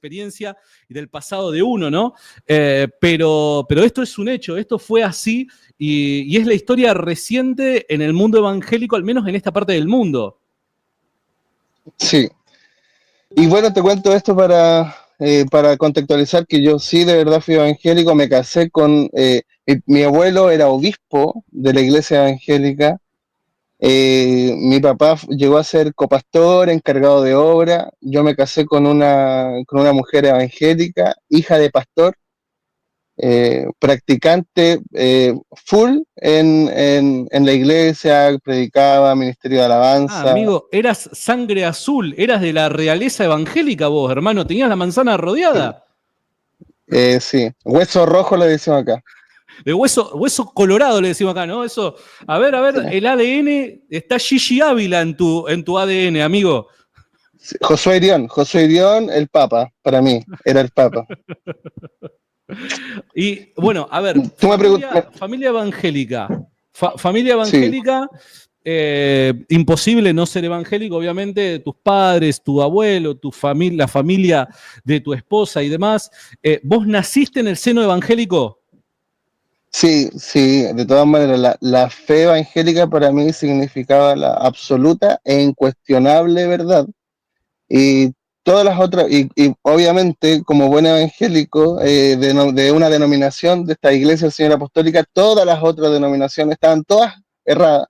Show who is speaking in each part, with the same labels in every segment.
Speaker 1: experiencia y del pasado de uno, ¿no? Pero esto es un hecho, esto fue así y es la historia reciente en el mundo evangélico, al menos en esta parte del mundo.
Speaker 2: Sí. Y bueno, te cuento esto para contextualizar que yo sí de verdad fui evangélico, me casé con... mi abuelo era obispo de la iglesia evangélica, mi papá llegó a ser copastor, encargado de obra, yo me casé con una mujer evangélica, hija de pastor, practicante full en la iglesia, predicaba, ministerio de
Speaker 1: Ah,
Speaker 2: alabanza.
Speaker 1: amigo, eras sangre azul, eras de la realeza evangélica vos, hermano, tenías la manzana rodeada.
Speaker 2: Sí, hueso rojo le decimos acá.
Speaker 1: De hueso colorado le decimos acá, ¿no? Eso, a ver,
Speaker 2: Sí.
Speaker 1: el ADN, está Gigi Ávila en tu ADN, amigo.
Speaker 2: Sí, Josué Irión, el Papa, para mí, era el Papa.
Speaker 1: Y bueno, a ver,
Speaker 2: Tú me preguntas.
Speaker 1: familia evangélica. Familia
Speaker 2: Sí,
Speaker 1: evangélica, imposible no ser evangélico, obviamente, tus padres, tu abuelo, tu familia, la familia de tu esposa y demás. ¿Vos naciste en el seno evangélico?
Speaker 2: sí, sí, de todas maneras, la fe evangélica para mí significaba la absoluta e incuestionable verdad. Y todas las otras, y obviamente, como buen evangélico de una denominación de esta Iglesia del Señor Apostólica, todas las otras denominaciones estaban todas erradas.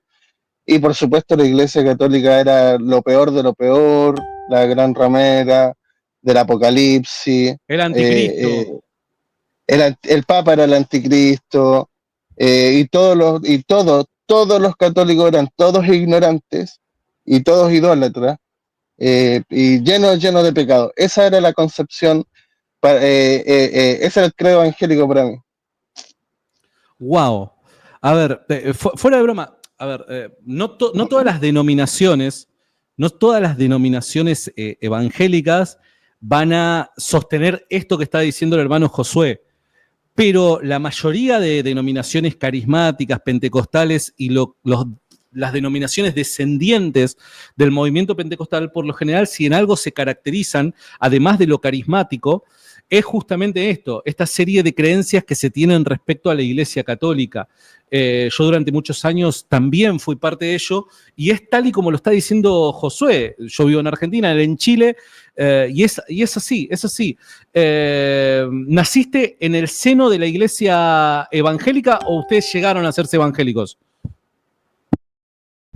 Speaker 2: Y por supuesto la Iglesia Católica era lo peor de lo peor, la gran ramera del Apocalipsis,
Speaker 1: El
Speaker 2: eh,
Speaker 1: anticristo.
Speaker 2: el Papa era el anticristo, todos los católicos eran todos ignorantes y todos idólatras, y llenos de pecado. Esa era la concepción, ese era el credo evangélico para mí.
Speaker 1: Wow. A ver, fuera de broma, a ver, no todas las denominaciones, no todas las denominaciones evangélicas van a sostener esto que está diciendo el hermano Josué, pero la mayoría de denominaciones carismáticas, pentecostales y las denominaciones descendientes del movimiento pentecostal, por lo general, si en algo se caracterizan, además de lo carismático, es justamente esto, esta serie de creencias que se tienen respecto a la Iglesia Católica. Yo durante muchos años también fui parte de ello y es tal y como lo está diciendo Josué. Yo vivo en Argentina, él en Chile, y es así, es así. ¿Naciste en el seno de la Iglesia evangélica o ustedes llegaron a hacerse evangélicos?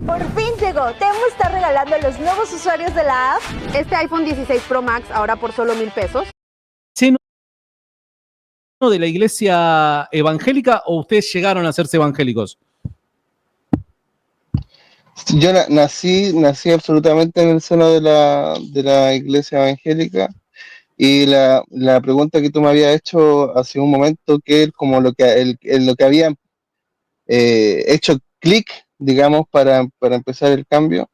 Speaker 3: Por fin llegó. Temu está regalando a los nuevos usuarios de la app
Speaker 4: este iPhone 16 Pro Max ahora por solo $1,000.
Speaker 1: ¿Seno de la Iglesia evangélica o ustedes llegaron a hacerse evangélicos?
Speaker 2: Yo nací absolutamente en el seno de la iglesia evangélica, y la pregunta que tú me habías hecho hace un momento, que es como lo que había hecho clic, digamos, para empezar el cambio,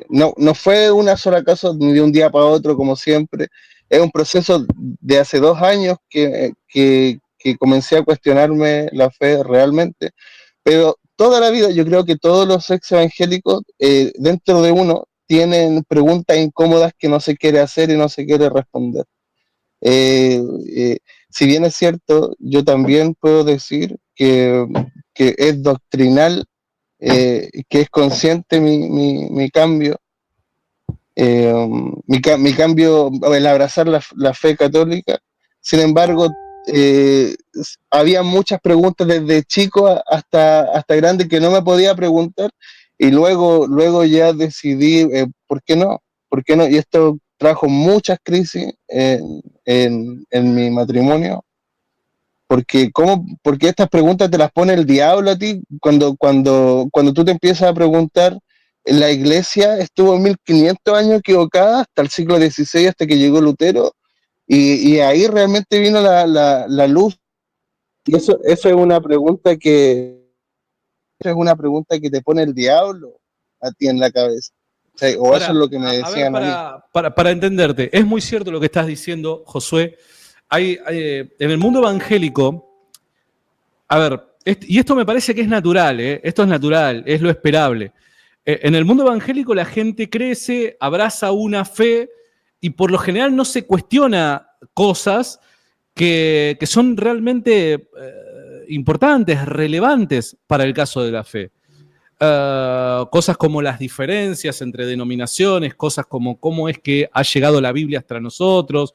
Speaker 2: no fue una sola cosa ni de un día para otro, como siempre. Es un proceso de hace 2 años que comencé a cuestionarme la fe realmente, pero toda la vida yo creo que todos los ex evangélicos dentro de uno tienen preguntas incómodas que no se quiere hacer y no se quiere responder. Eh, eh, si bien es cierto, yo también puedo decir que es doctrinal, que es consciente mi cambio, mi cambio, el abrazar la fe católica. Sin embargo, había muchas preguntas desde chico hasta grande que no me podía preguntar, y luego ya decidí, ¿por qué no? ¿Por qué no? Y esto trajo muchas crisis en mi matrimonio, porque estas preguntas te las pone el diablo a ti cuando tú te empiezas a preguntar. La iglesia estuvo 1500 años equivocada hasta el siglo XVI, hasta que llegó Lutero, y ahí realmente vino la luz. Y eso es una pregunta que te pone el diablo a ti en la cabeza. O sea, o eso es lo que me
Speaker 1: A ver,
Speaker 2: decían a mí.
Speaker 1: para entenderte, es muy cierto lo que estás diciendo, Josué. En el mundo evangélico, a ver, y esto me parece que es natural, esto es natural, es lo esperable. En el mundo evangélico la gente crece, abraza una fe y por lo general no se cuestiona cosas que son realmente importantes, relevantes para el caso de la fe. Cosas como las diferencias entre denominaciones, cosas como cómo es que ha llegado la Biblia hasta nosotros.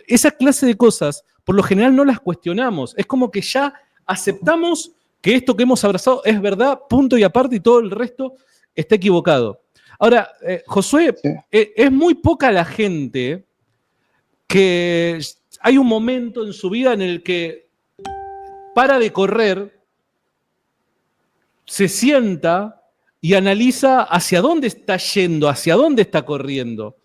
Speaker 1: Esa clase de cosas, por lo general, no las cuestionamos. Es como que ya aceptamos que esto que hemos abrazado es verdad, punto y aparte, y todo el resto está equivocado. Ahora, Josué,
Speaker 2: Sí.
Speaker 1: es muy poca la gente que hay un momento en su vida en el que para de correr, se sienta y analiza hacia dónde está yendo, hacia dónde está corriendo.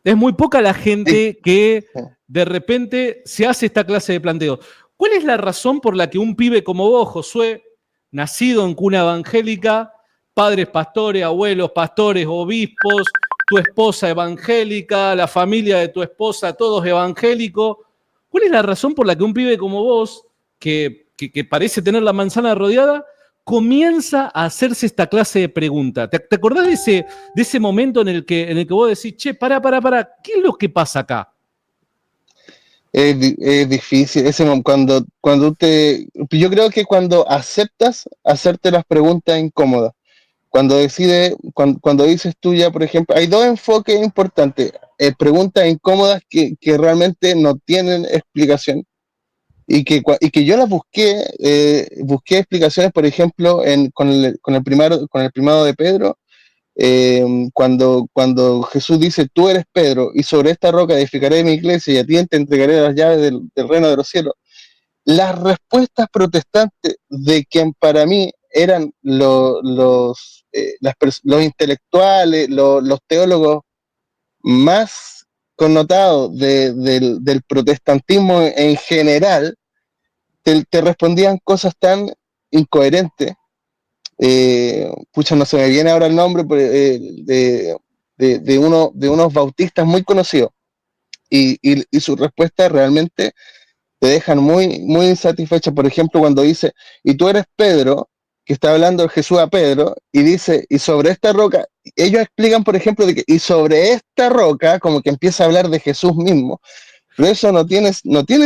Speaker 1: Es muy poca la gente que de repente se hace esta clase de planteo. ¿Cuál es la razón por la que un pibe como vos, Josué, nacido en cuna evangélica, padres pastores, abuelos pastores, obispos, tu esposa evangélica, la familia de tu esposa, todos evangélicos, cuál es la razón por la que un pibe como vos, que parece tener la manzana rodeada, comienza a hacerse esta clase de pregunta? ¿Te acordás de ese momento en el que vos decís, che, pará, ¿qué es lo que pasa acá?
Speaker 2: Es difícil, yo creo que cuando aceptas hacerte las preguntas incómodas, cuando dices tú ya, por ejemplo, hay dos enfoques importantes, preguntas incómodas que realmente no tienen explicación, y que yo las busqué explicaciones, por ejemplo, con el primado de Pedro, cuando Jesús dice, tú eres Pedro, y sobre esta roca edificaré mi iglesia, y a ti te entregaré las llaves del reino de los cielos. Las respuestas protestantes de quien para mí eran los intelectuales, los teólogos más connotados del protestantismo en general, te respondían cosas tan incoherentes. No se me viene ahora el nombre, de unos bautistas muy conocidos, y su respuesta realmente te dejan muy, muy insatisfecho. Por ejemplo, cuando dice, y tú eres Pedro, que está hablando Jesús a Pedro, y dice, y sobre esta roca, ellos explican, por ejemplo, y sobre esta roca, como que empieza a hablar de Jesús mismo, pero eso no tiene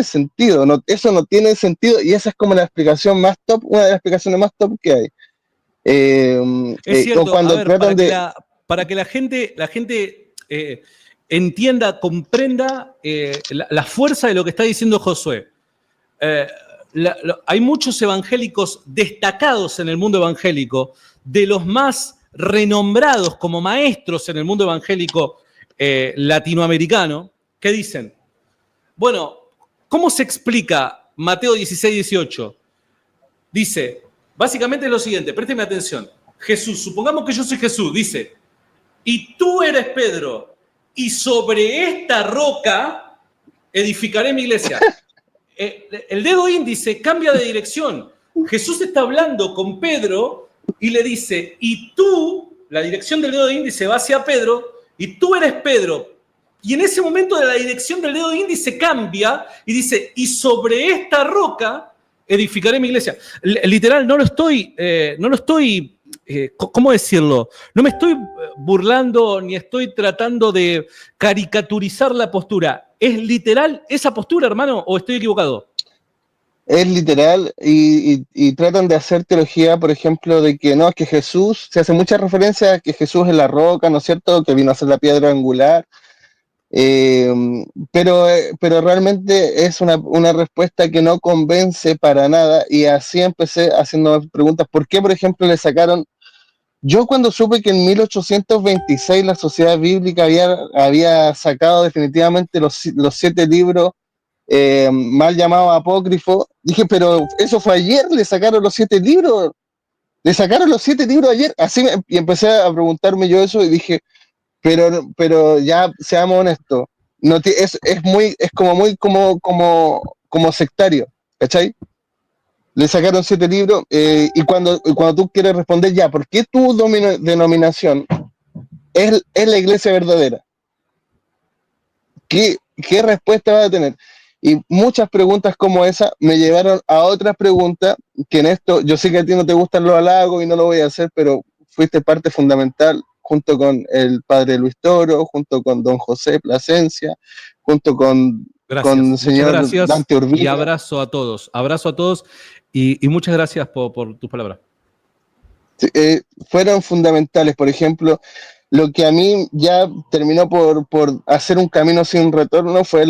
Speaker 2: sentido, eso no tiene sentido, y esa es como la explicación más top, una de las explicaciones más top que hay.
Speaker 1: Es cierto,
Speaker 2: cuando
Speaker 1: a ver,
Speaker 2: tratan
Speaker 1: para que la gente entienda, comprenda la fuerza de lo que está diciendo Josué. Hay muchos evangélicos destacados en el mundo evangélico, de los más renombrados como maestros en el mundo evangélico latinoamericano, que dicen, bueno, ¿cómo se explica Mateo 16, 18? Dice, básicamente es lo siguiente, présteme atención. Jesús, supongamos que yo soy Jesús, dice, y tú eres Pedro, y sobre esta roca edificaré mi iglesia. El dedo índice cambia de dirección. Jesús está hablando con Pedro y le dice, y tú, la dirección del dedo índice va hacia Pedro, y tú eres Pedro. Y en ese momento de la dirección del dedo índice cambia y dice, y sobre esta roca edificaré mi iglesia. Literal, no lo estoy, ¿cómo decirlo? No me estoy burlando ni estoy tratando de caricaturizar la postura. ¿Es literal esa postura, hermano, o estoy equivocado?
Speaker 2: es literal, y tratan de hacer teología, por ejemplo, de que no, es que Jesús, se hace mucha referencia a que Jesús es la roca, ¿no es cierto?, que vino a ser la piedra angular, pero realmente es una respuesta que no convence para nada, y así empecé haciendo preguntas. ¿Por qué, por ejemplo, le sacaron? Yo cuando supe que en 1826 la Sociedad Bíblica había sacado definitivamente los 7 libros mal llamados apócrifos, dije, pero eso fue ayer, le sacaron los 7 libros, ayer, y empecé a preguntarme yo eso, y dije, pero ya seamos honestos, no es como sectario, ¿cachai? Le sacaron 7 libros, y cuando tú quieres responder, ya, ¿por qué tu denominación es la iglesia verdadera? ¿Qué respuesta va a tener? Y muchas preguntas como esa me llevaron a otras preguntas, que en esto, yo sé que a ti no te gustan los halagos y no lo voy a hacer, pero fuiste parte fundamental, junto con el padre Luis Toro, junto con don José Plasencia, junto con
Speaker 1: Gracias,
Speaker 2: el
Speaker 1: muchas
Speaker 2: señor
Speaker 1: gracias
Speaker 2: Dante
Speaker 1: y
Speaker 2: Urbina.
Speaker 1: abrazo a todos y muchas gracias por tus palabras.
Speaker 2: Fueron fundamentales. Por ejemplo, lo que a mí ya terminó por hacer un camino sin retorno fue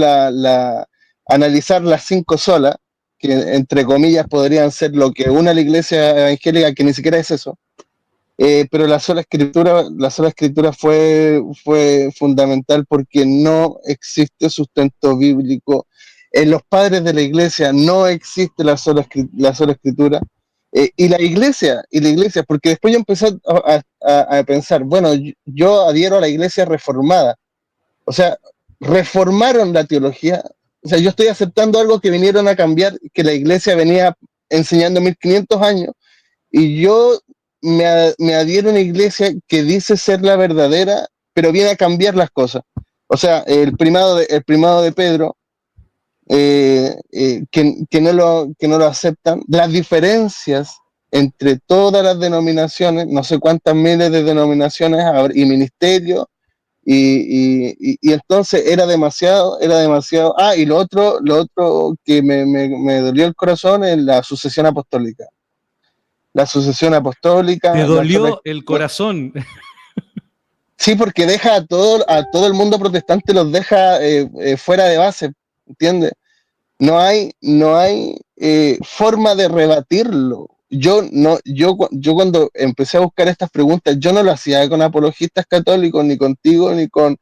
Speaker 2: analizar las 5 solas, que entre comillas podrían ser lo que une a la iglesia evangélica, que ni siquiera es eso. Pero la sola escritura fue fundamental porque no existe sustento bíblico. En los padres de la iglesia no existe la sola escritura. Y la iglesia, porque después yo empecé a pensar, bueno, yo adhiero a la iglesia reformada. O sea, reformaron la teología. O sea, yo estoy aceptando algo que vinieron a cambiar, que la iglesia venía enseñando 1500 años, y yo me adhiero a una iglesia que dice ser la verdadera, pero viene a cambiar las cosas. O sea, el primado de Pedro, que no lo aceptan, las diferencias entre todas las denominaciones, no sé cuántas miles de denominaciones y ministerios, y entonces era demasiado. Y lo otro que me dolió el corazón es la sucesión apostólica. La sucesión apostólica.
Speaker 1: Te dolió el corazón.
Speaker 2: Sí, porque deja a todo el mundo protestante, los deja fuera de base, ¿entiendes? No hay forma de rebatirlo. Yo cuando empecé a buscar estas preguntas, yo no lo hacía con apologistas católicos, ni contigo, ni con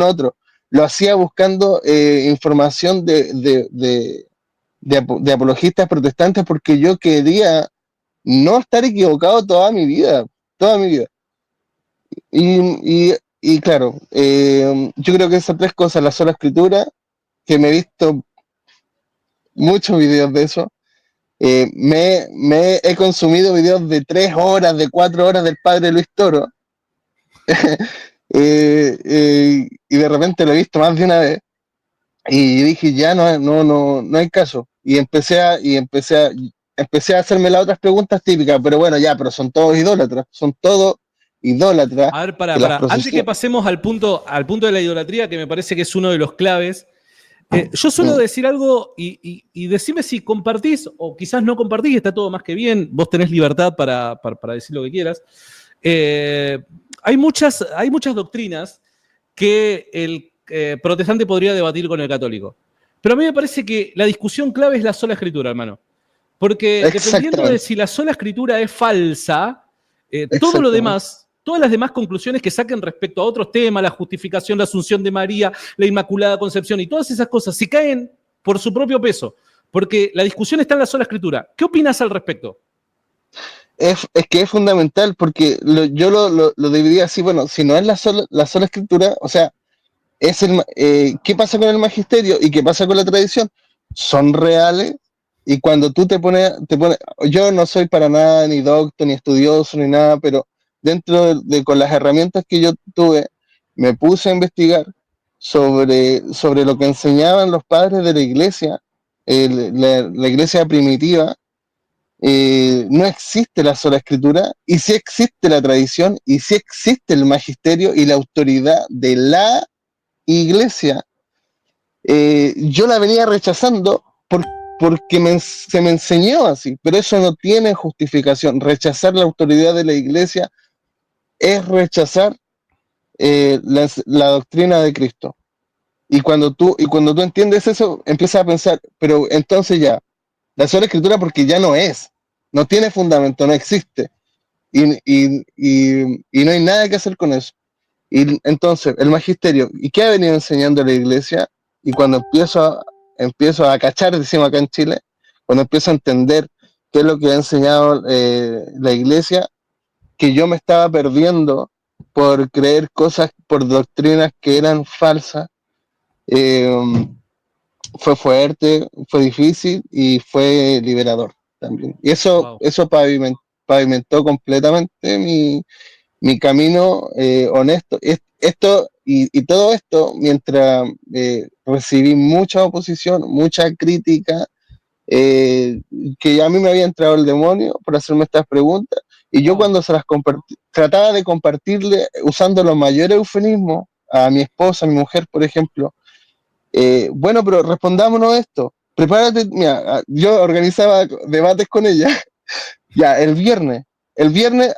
Speaker 2: otros. Lo hacía buscando información de apologistas protestantes, porque yo quería no estar equivocado toda mi vida, toda mi vida. Y claro, yo creo que esas 3 cosas, la sola escritura, que me he visto muchos videos de eso. He consumido videos de 3 horas, de 4 horas del padre Luis Toro, y de repente lo he visto más de una vez, y dije, ya no hay caso. Empecé a hacerme las otras preguntas típicas, pero bueno, pero son todos idólatras,
Speaker 1: A ver,
Speaker 2: que las
Speaker 1: antes que pasemos al punto de la idolatría, que me parece que es uno de los claves, yo suelo decir algo y decime si compartís o quizás no compartís, está todo más que bien, vos tenés libertad para decir lo que quieras. Hay muchas doctrinas que el protestante podría debatir con el católico, pero a mí me parece que la discusión clave es la sola escritura, hermano. Porque dependiendo de si la sola escritura es falsa, todo lo demás, todas las demás conclusiones que saquen respecto a otros temas, la justificación, la asunción de María, la Inmaculada Concepción y todas esas cosas, se caen por su propio peso, porque la discusión está en la sola escritura. ¿Qué opinas al respecto?
Speaker 2: Es que es fundamental, porque yo lo dividí así. Bueno, si no es la sola escritura, o sea, ¿qué pasa con el magisterio y qué pasa con la tradición? Son reales. Y cuando tú te pones, yo no soy para nada ni docto, ni estudioso, ni nada, pero con las herramientas que yo tuve, me puse a investigar sobre lo que enseñaban los padres de la iglesia, la iglesia primitiva. No existe la sola escritura, y sí existe la tradición, y sí existe el magisterio y la autoridad de la iglesia. Yo la venía rechazando porque se me enseñó así, pero eso no tiene justificación. Rechazar la autoridad de la iglesia es rechazar la doctrina de Cristo. Y cuando tú entiendes eso, empiezas a pensar, pero entonces ya, la sola escritura, porque ya no tiene fundamento, no existe, y no hay nada que hacer con eso. Y entonces, el magisterio, ¿y qué ha venido enseñando la iglesia? Y cuando empiezo a cachar, decimos acá en Chile, cuando empiezo a entender qué es lo que ha enseñado la iglesia, que yo me estaba perdiendo por creer cosas, por doctrinas que eran falsas. Fue fuerte, fue difícil y fue liberador también. Y eso pavimentó completamente mi camino honesto. Y todo esto mientras recibí mucha oposición, mucha crítica, que a mí me había entrado el demonio por hacerme estas preguntas, y yo cuando se las trataba de compartirle usando los mayores eufemismos a mi esposa, a mi mujer, por ejemplo, bueno, pero respondámonos esto, prepárate, mira, yo organizaba debates con ella, ya, el viernes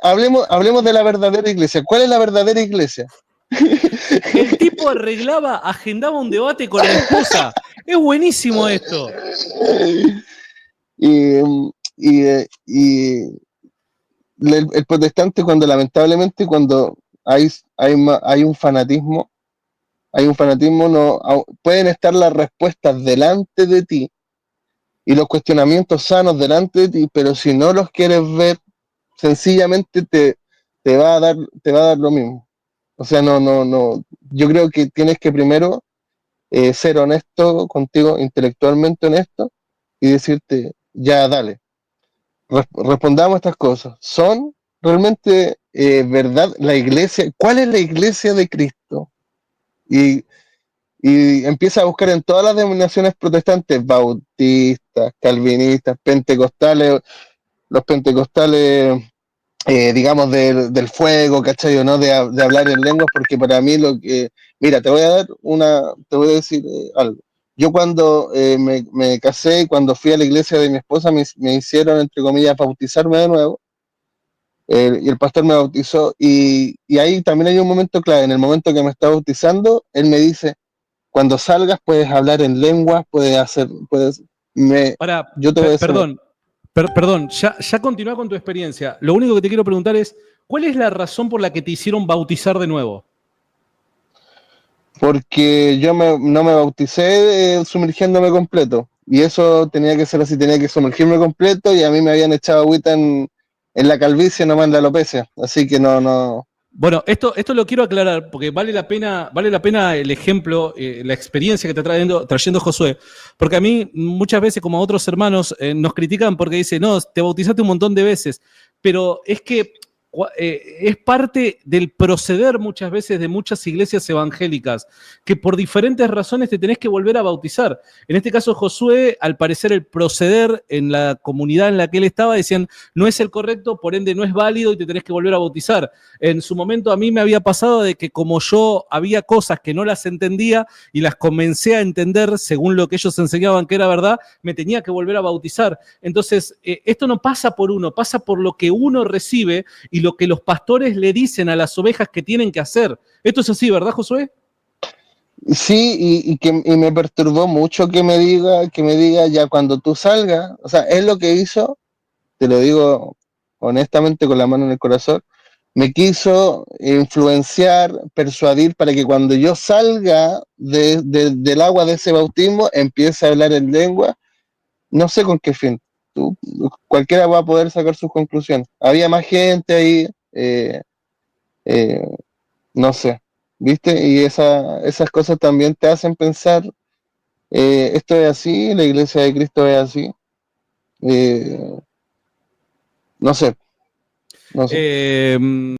Speaker 2: hablemos de la verdadera iglesia. ¿Cuál es la verdadera iglesia?
Speaker 1: El tipo arreglaba, agendaba un debate con la esposa. Es buenísimo esto.
Speaker 2: Y, y el protestante, cuando lamentablemente, cuando hay un fanatismo, no pueden estar las respuestas delante de ti y los cuestionamientos sanos delante de ti, pero si no los quieres ver, sencillamente te va a dar lo mismo. O sea, no. Yo creo que tienes que primero ser honesto contigo, intelectualmente honesto, y decirte, ya, dale, respondamos estas cosas. ¿Son realmente verdad la iglesia? ¿Cuál es la iglesia de Cristo? Y, y empieza a buscar en todas las denominaciones protestantes, bautistas, calvinistas, pentecostales, los pentecostales, digamos, del fuego, ¿cachai? ¿O no? De hablar en lenguas, porque para mí lo que... Mira, te voy a decir algo. Yo cuando me casé y cuando fui a la iglesia de mi esposa, me hicieron, entre comillas, bautizarme de nuevo, y el pastor me bautizó, y ahí también hay un momento clave. En el momento que me está bautizando, él me dice, cuando salgas puedes hablar en lenguas,
Speaker 1: Para,
Speaker 2: yo te voy a decir,
Speaker 1: perdón, ya continúa con tu experiencia. Lo único que te quiero preguntar es, ¿cuál es la razón por la que te hicieron bautizar de nuevo?
Speaker 2: porque no me bauticé sumergiéndome completo. Y eso tenía que ser así, tenía que sumergirme completo, y a mí me habían echado agüita en la calvicie, nomás en la alopecia. Así que no.
Speaker 1: Bueno, esto lo quiero aclarar porque vale la pena el ejemplo, la experiencia que te está trayendo Josué. Porque a mí, muchas veces, como a otros hermanos, nos critican porque dicen, no, te bautizaste un montón de veces. Pero es que es parte del proceder muchas veces de muchas iglesias evangélicas, que por diferentes razones te tenés que volver a bautizar. En este caso, Josué, al parecer, el proceder en la comunidad en la que él estaba, decían, no es el correcto, por ende no es válido y te tenés que volver a bautizar. En su momento a mí me había pasado de que como yo había cosas que no las entendía y las comencé a entender según lo que ellos enseñaban que era verdad, me tenía que volver a bautizar. Entonces, esto no pasa por uno, pasa por lo que uno recibe y lo que los pastores le dicen a las ovejas que tienen que hacer. Esto es así, ¿verdad, Josué?
Speaker 2: Sí, y me perturbó mucho que me diga ya cuando tú salgas, o sea, es lo que hizo, te lo digo honestamente con la mano en el corazón, me quiso influenciar, persuadir para que cuando yo salga del agua de ese bautismo empiece a hablar en lengua, no sé con qué fin. Tú, cualquiera va a poder sacar sus conclusiones. Había más gente ahí, eh, no sé, ¿viste? Y esas cosas también te hacen pensar, esto es así, la iglesia de Cristo es así. Eh, no sé, no sé.